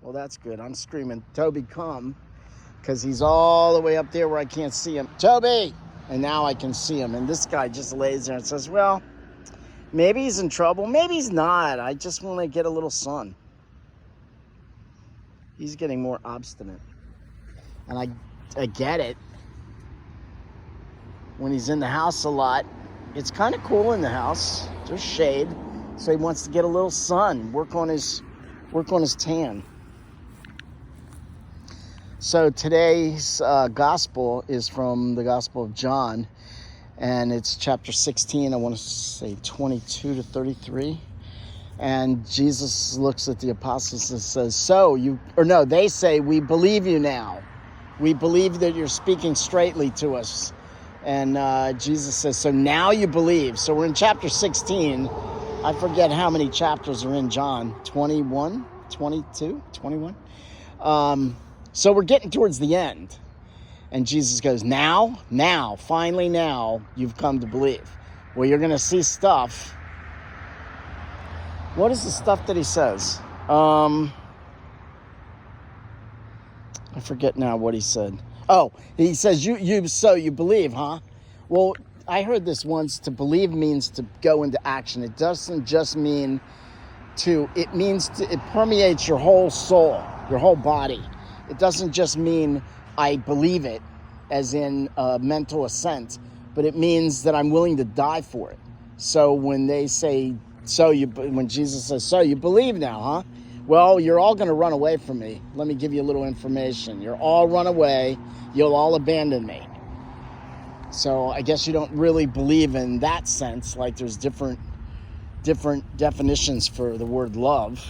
Well, that's good. I'm screaming, Toby, come, because he's all the way up there where I can't see him. Toby! And now I can see him. And this guy just lays there and says, well, maybe he's in trouble. Maybe he's not. I just want to get a little sun. He's getting more obstinate. And I get it. When he's in the house a lot, it's kind of cool in the house. There's shade. So he wants to get a little sun, work on his tan. So today's gospel is from the Gospel of John, and it's chapter 16, I want to say 22 to 33. And Jesus looks at the apostles and says, they say, we believe you now. We believe that you're speaking straightly to us. And Jesus says, so now you believe. So we're in chapter 16. I forget how many chapters are in John. 21, 22, 21. So we're getting towards the end. And Jesus goes, finally now, you've come to believe. Well, you're going to see stuff. What is the stuff that he says? I forget now what he said. Oh, he says, you believe, huh? Well, I heard this once. To believe means to go into action. It doesn't just mean it permeates your whole soul, your whole body. It doesn't just mean I believe it as in mental assent, but it means that I'm willing to die for it. So when they say, when Jesus says, so you believe now, huh? Well, you're all going to run away from me. Let me give you a little information. You'll all run away. You'll all abandon me. So I guess you don't really believe in that sense. Like there's different definitions for the word love.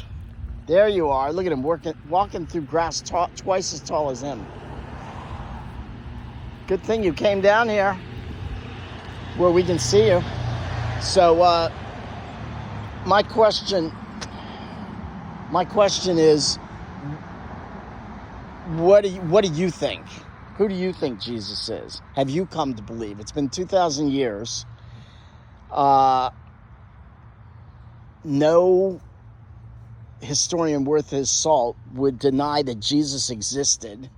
There you are. Look at him walking through grass twice as tall as him. Good thing you came down here where we can see you. So my question is, what do you think? Who do you think Jesus is? Have you come to believe? It's been 2,000 years. No historian worth his salt would deny that Jesus existed.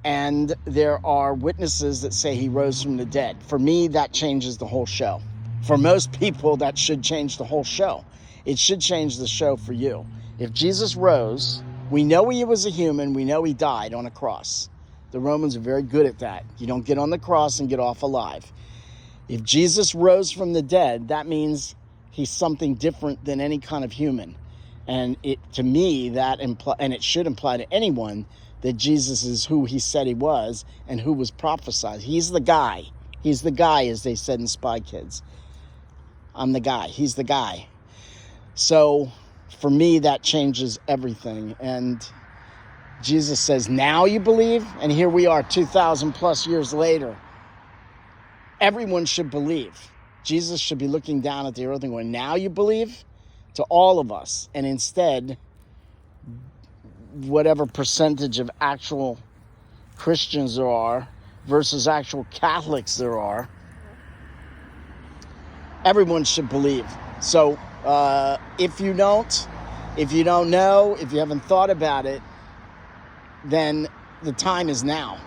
And there are witnesses that say he rose from the dead. For me, that changes the whole show. For most people, that should change the whole show. It should change the show for you. If Jesus rose, we know he was a human. We know he died on a cross. The Romans are very good at that. You don't get on the cross and get off alive. If Jesus rose from the dead, that means he's something different than any kind of human. And to me, and it should imply to anyone that Jesus is who he said he was and who was prophesied. He's the guy. He's the guy, as they said in Spy Kids. I'm the guy. He's the guy. So for me, that changes everything. And Jesus says, now you believe? And here we are 2,000 plus years later. Everyone should believe. Jesus should be looking down at the earth and going, now you believe? To all of us. And instead, whatever percentage of actual Christians there are versus actual Catholics there are, everyone should believe. So if you don't know, if you haven't thought about it, then the time is now.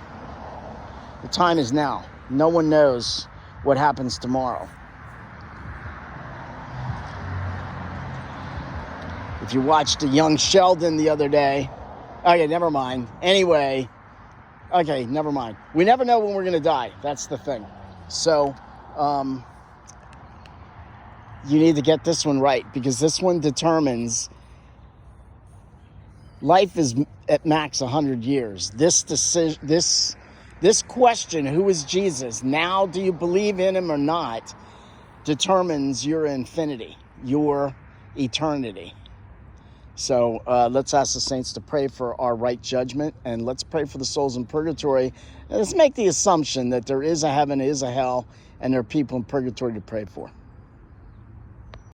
The time is now. No one knows what happens tomorrow. If you watched a young Sheldon the other day, okay, never mind. Anyway, okay, never mind. We never know when we're going to die. That's the thing. So, you need to get this one right, because this one determines life is at max 100 years. This question, who is Jesus? Now, do you believe in him or not? Determines your infinity, your eternity. So let's ask the saints to pray for our right judgment, and let's pray for the souls in purgatory. And let's make the assumption that there is a heaven, is a hell, and there are people in purgatory to pray for.